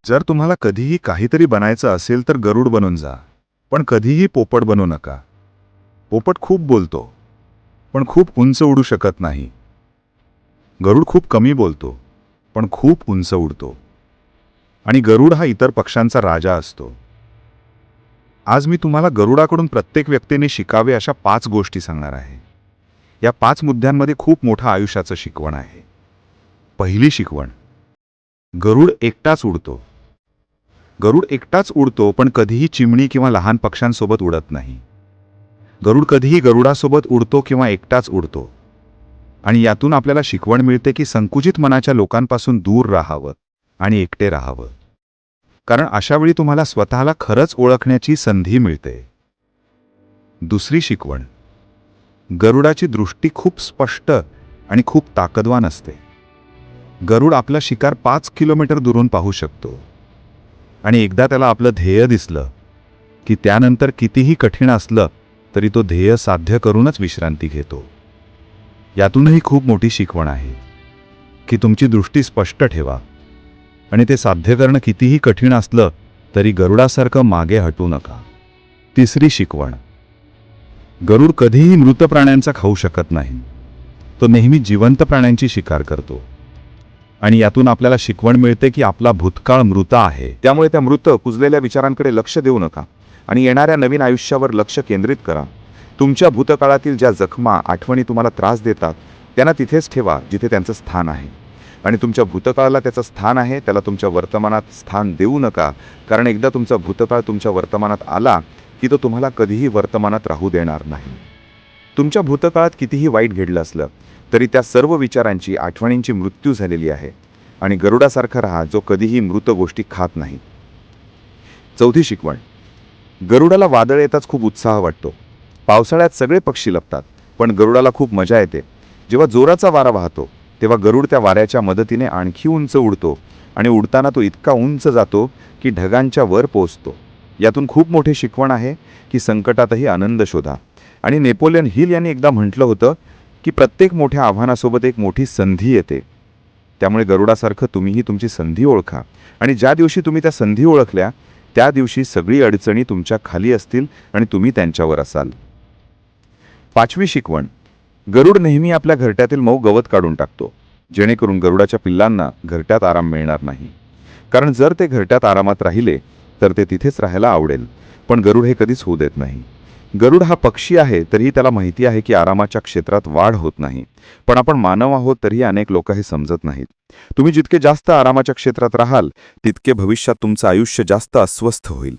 जर तुम्हाला कधीही काहीतरी बनायचं असेल तर गरुड बनून जा, पण कधीही पोपट बनू नका. पोपट खूप बोलतो, पण खूप उंच उडू शकत नाही. गरुड खूप कमी बोलतो, पण खूप उंच उडतो. आणि गरुड हा इतर पक्ष्यांचा राजा असतो. आज मी तुम्हाला गरुडाकडून प्रत्येक व्यक्तीने शिकावे अशा 5 गोष्टी सांगणार आहे. या 5 मुद्द्यांमध्ये खूप मोठं आयुष्याचं शिकवण आहे. पहिली शिकवण, गरुड एकटाच उडतो. गरुड एकटाच उडतो, पण कधीही चिमणी किंवा लहान पक्ष्यांसोबत उडत नाही. गरुड कधीही गरुडासोबत उडतो किंवा एकटाच उडतो. आणि यातून आपल्याला शिकवण मिळते की संकुचित मनाच्या लोकांपासून दूर राहावं आणि एकटे राहावं. कारण अशावेळी तुम्हाला स्वतःला खरंच ओळखण्याची संधी मिळते. दुसरी शिकवण, गरुडाची दृष्टी खूप स्पष्ट आणि खूप ताकदवान असते. गरुड आपला शिकार 5 किलोमीटर दुरून पाहू शकतो. आणि एकदा त्याला आपलं ध्येय दिसलं की त्यानंतर कितीही कठीण असलं तरी तो ध्येय साध्य करूनच विश्रांती घेतो. यातूनही खूप मोठी शिकवण आहे की तुमची दृष्टी स्पष्ट ठेवा आणि ते साध्य करणं कितीही कठीण असलं तरी गरुडासारखं मागे हटू नका. तिसरी शिकवण, गरुड कधीही मृत प्राण्यांचा खाऊ शकत नाही. तो नेहमी जिवंत प्राण्यांची शिकार करतो. आणि यातून आपल्याला शिकवण मिळते की आपला भूतकाळ मृत आहे. त्यामुळे त्या मृत कुजलेल्या विचारांकडे लक्ष देऊ नका आणि येणाऱ्या नवीन आयुष्यावर लक्ष केंद्रित करा. तुमच्या भूतकाळातील ज्या जखमा, आठवणी तुम्हाला त्रास देतात त्यांना तिथेच ठेवा जिथे त्यांचं स्थान आहे. आणि तुमच्या भूतकाळाला त्याचं स्थान आहे, त्याला तुमच्या वर्तमानात स्थान देऊ नका. कारण एकदा तुमचा भूतकाळ तुमच्या वर्तमानात आला की तो तुम्हाला कधीही वर्तमानात राहू देणार नाही. तुमच्या भूतकाळात कितीही वाईट घडलं असलं तरी त्या सर्व विचारांची, आठवणींची मृत्यू झालेली आहे. आणि गरुडासारखा राहा जो कधीही मृत गोष्टी खात नाही. चौथी शिकवण, गरुडाला वादळ येताच खूप उत्साह वाटतो. पावसाळ्यात सगळे पक्षी लपतात, पण गरुडाला खूप मजा येते. जेव्हा जोराचा वारा वाहतो तेव्हा गरुड त्या वाऱ्याच्या मदतीने आणखी उंच उडतो आणि उडताना तो इतका उंच जातो की ढगांच्या वर पोहोचतो. यातून खूप मोठे शिकवण आहे की संकटातही आनंद शोधा. आणि नेपोलियन हिल यांनी एकदा म्हटलं होतं की प्रत्येक मोठ्या आव्हानासोबत एक मोठी संधी येते. त्यामुळे गरुडासारखं तुम्हीही तुमची संधी ओळखा आणि ज्या दिवशी तुम्ही त्या संधी ओळखल्या त्या दिवशी सगळी अडचणी तुमच्या खाली असतील आणि तुम्ही त्यांच्यावर असाल. पाचवी शिकवण, गरुड नेहमी आपल्या घरट्यातील मऊ गवत काढून टाकतो, जेणेकरून गरुडाच्या पिल्लांना घरट्यात आराम मिळणार नाही. कारण जर ते घरट्यात आरामात राहिले तर ते तिथेच राहायला आवडेल, पण गरुड हे कधीच होऊ देत नाही. गरुड हा पक्षी आहे तरीही त्याला माहिती आहे की आरामाच्या क्षेत्रात वाढ होत नाही. पण आपण मानव आहोत तरीही अनेक लोक हे समजत नाहीत. तुम्ही जितके जास्त आरामाच्या क्षेत्रात राहाल तितके भविष्यात तुमचं आयुष्य जास्त अस्वस्थ होईल.